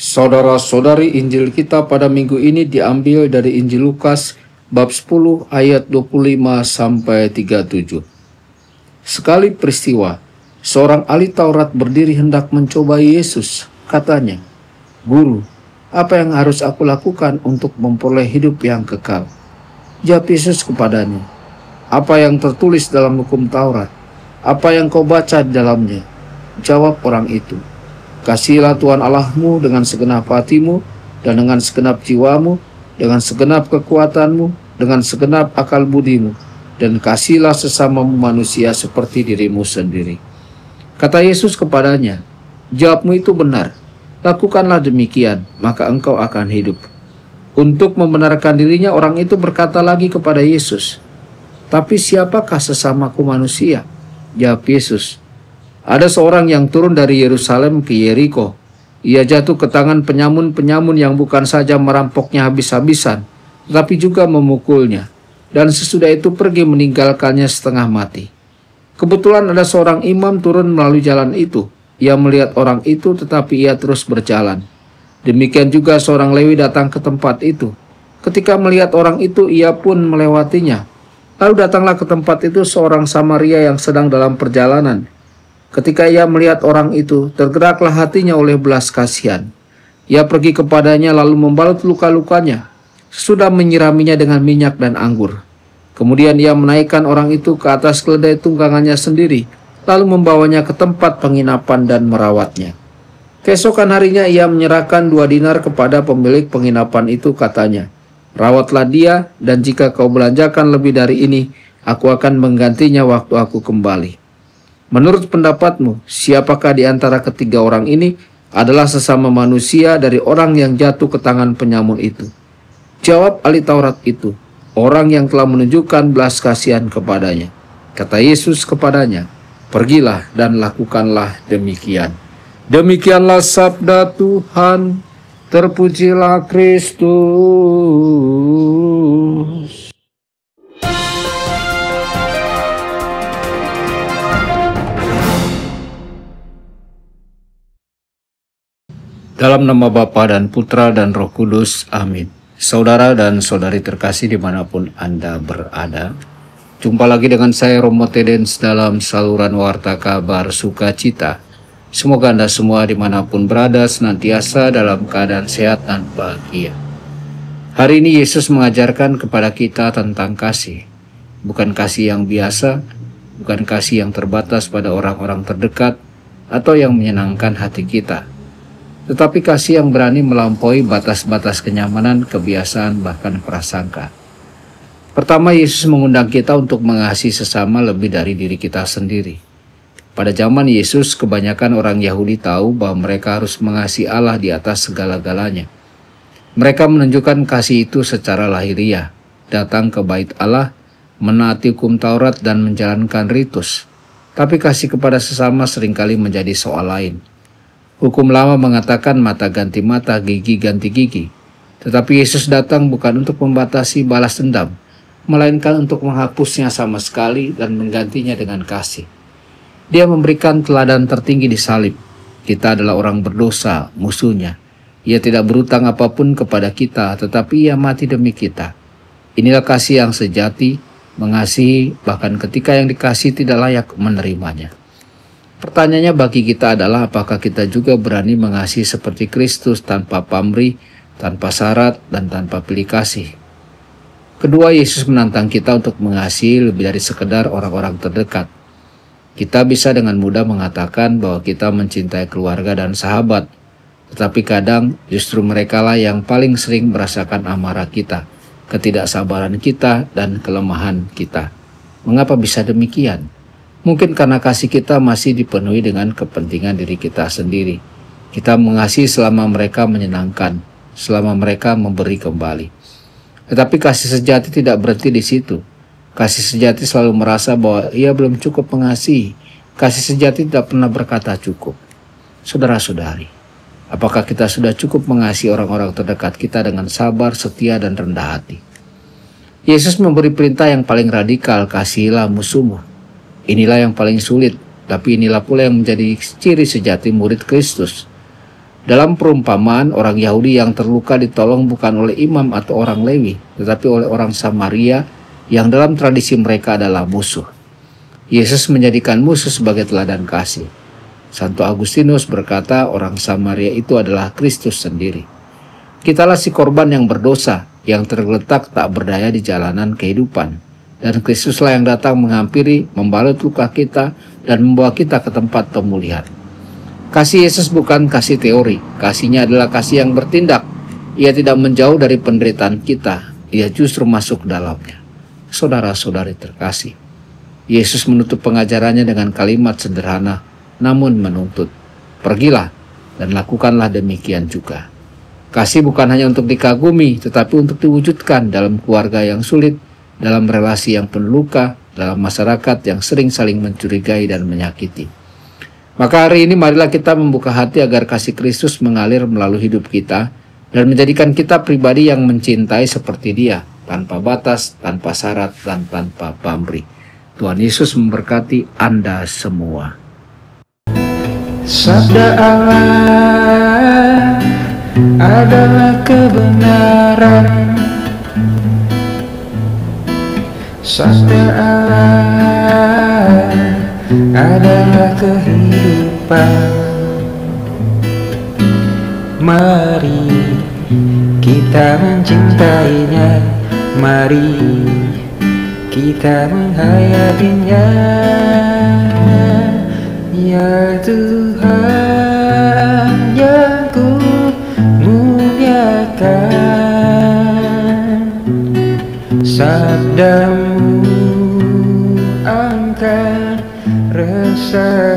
Saudara-saudari, Injil kita pada minggu ini diambil dari Injil Lukas bab 10 ayat 25 sampai 37. Sekali peristiwa, seorang ahli Taurat berdiri hendak mencobai Yesus. Katanya, "Guru, apa yang harus aku lakukan untuk memperoleh hidup yang kekal?" Jawab Yesus kepadanya, "Apa yang tertulis dalam hukum Taurat? Apa yang kau baca di dalamnya?" Jawab orang itu, "Kasihilah Tuhan Allahmu dengan segenap hatimu, dan dengan segenap jiwamu, dengan segenap kekuatanmu, dengan segenap akal budimu, dan kasihilah sesamamu manusia seperti dirimu sendiri." Kata Yesus kepadanya, "Jawabmu itu benar. Lakukanlah demikian, maka engkau akan hidup." Untuk membenarkan dirinya, orang itu berkata lagi kepada Yesus, "Tapi siapakah sesamaku manusia?" Jawab Yesus, "Ada seorang yang turun dari Yerusalem ke Yeriko. Ia jatuh ke tangan penyamun-penyamun yang bukan saja merampoknya habis-habisan, tetapi juga memukulnya. Dan sesudah itu pergi meninggalkannya setengah mati. Kebetulan ada seorang imam turun melalui jalan itu. Ia melihat orang itu, tetapi ia terus berjalan. Demikian juga seorang Lewi datang ke tempat itu. Ketika melihat orang itu, ia pun melewatinya. Lalu datanglah ke tempat itu seorang Samaria yang sedang dalam perjalanan. Ketika ia melihat orang itu, tergeraklah hatinya oleh belas kasihan. Ia pergi kepadanya lalu membalut luka-lukanya, sesudah menyiraminya dengan minyak dan anggur. Kemudian ia menaikkan orang itu ke atas keledai tunggangannya sendiri, lalu membawanya ke tempat penginapan dan merawatnya. Keesokan harinya ia menyerahkan 2 dinar kepada pemilik penginapan itu, katanya, "Rawatlah dia, dan jika kau belanjakan lebih dari ini, aku akan menggantinya waktu aku kembali." Menurut pendapatmu, siapakah di antara ketiga orang ini adalah sesama manusia dari orang yang jatuh ke tangan penyamun itu? Jawab ahli Taurat itu, "Orang yang telah menunjukkan belas kasihan kepadanya." Kata Yesus kepadanya, "Pergilah dan lakukanlah demikian." Demikianlah sabda Tuhan. Terpujilah Kristus. Dalam nama Bapa dan Putra dan Roh Kudus, amin. Saudara dan saudari terkasih dimanapun Anda berada, jumpa lagi dengan saya Romo Tedens dalam saluran Warta Kabar Sukacita. Semoga Anda semua dimanapun berada senantiasa dalam keadaan sehat dan bahagia. Hari ini Yesus mengajarkan kepada kita tentang kasih. Bukan kasih yang biasa, bukan kasih yang terbatas pada orang-orang terdekat atau yang menyenangkan hati kita, tetapi kasih yang berani melampaui batas-batas kenyamanan, kebiasaan, bahkan prasangka. Pertama, Yesus mengundang kita untuk mengasihi sesama lebih dari diri kita sendiri. Pada zaman Yesus, kebanyakan orang Yahudi tahu bahwa mereka harus mengasihi Allah di atas segala-galanya. Mereka menunjukkan kasih itu secara lahiriah, datang ke bait Allah, menaati hukum Taurat dan menjalankan ritus. Tapi kasih kepada sesama seringkali menjadi soal lain. Hukum lama mengatakan mata ganti mata, gigi ganti gigi. Tetapi Yesus datang bukan untuk membatasi balas dendam, melainkan untuk menghapusnya sama sekali dan menggantinya dengan kasih. Dia memberikan teladan tertinggi di salib. Kita adalah orang berdosa, musuhnya. Ia tidak berutang apapun kepada kita, tetapi ia mati demi kita. Inilah kasih yang sejati, mengasihi, bahkan ketika yang dikasihi tidak layak menerimanya. Pertanyaannya bagi kita adalah, apakah kita juga berani mengasihi seperti Kristus tanpa pamrih, tanpa syarat, dan tanpa pilih kasih? Kedua, Yesus menantang kita untuk mengasihi lebih dari sekedar orang-orang terdekat. Kita bisa dengan mudah mengatakan bahwa kita mencintai keluarga dan sahabat, tetapi kadang justru merekalah yang paling sering merasakan amarah kita, ketidaksabaran kita, dan kelemahan kita. Mengapa bisa demikian? Mungkin karena kasih kita masih dipenuhi dengan kepentingan diri kita sendiri. Kita mengasihi selama mereka menyenangkan, selama mereka memberi kembali. Tetapi kasih sejati tidak berhenti di situ. Kasih sejati selalu merasa bahwa ia belum cukup mengasihi. Kasih sejati tidak pernah berkata cukup. Saudara-saudari, apakah kita sudah cukup mengasihi orang-orang terdekat kita dengan sabar, setia, dan rendah hati? Yesus memberi perintah yang paling radikal, kasihilah musuhmu. Inilah yang paling sulit, tapi inilah pula yang menjadi ciri sejati murid Kristus. Dalam perumpamaan, orang Yahudi yang terluka ditolong bukan oleh imam atau orang Lewi, tetapi oleh orang Samaria yang dalam tradisi mereka adalah musuh. Yesus menjadikan musuh sebagai teladan kasih. Santo Agustinus berkata orang Samaria itu adalah Kristus sendiri. Kitalah si korban yang berdosa, yang tergeletak tak berdaya di jalanan kehidupan. Dan Kristuslah yang datang menghampiri, membalut luka kita, dan membawa kita ke tempat pemulihan. Kasih Yesus bukan kasih teori, kasihnya adalah kasih yang bertindak. Ia tidak menjauh dari penderitaan kita, ia justru masuk dalamnya. Saudara-saudari terkasih, Yesus menutup pengajarannya dengan kalimat sederhana, namun menuntut. Pergilah dan lakukanlah demikian juga. Kasih bukan hanya untuk dikagumi, tetapi untuk diwujudkan dalam keluarga yang sulit, dalam relasi yang penuh luka, dalam masyarakat yang sering saling mencurigai dan menyakiti. Maka hari ini marilah kita membuka hati agar kasih Kristus mengalir melalui hidup kita dan menjadikan kita pribadi yang mencintai seperti Dia, tanpa batas, tanpa syarat, dan tanpa pamrih. Tuhan Yesus memberkati Anda semua. Sabda Allah adalah kebenaran. Sabda Allah adalah kehidupan. Mari kita mencintainya, mari kita menghayatinya. Ya Tuhan yang ku muliakan, sabdamu angkat rasa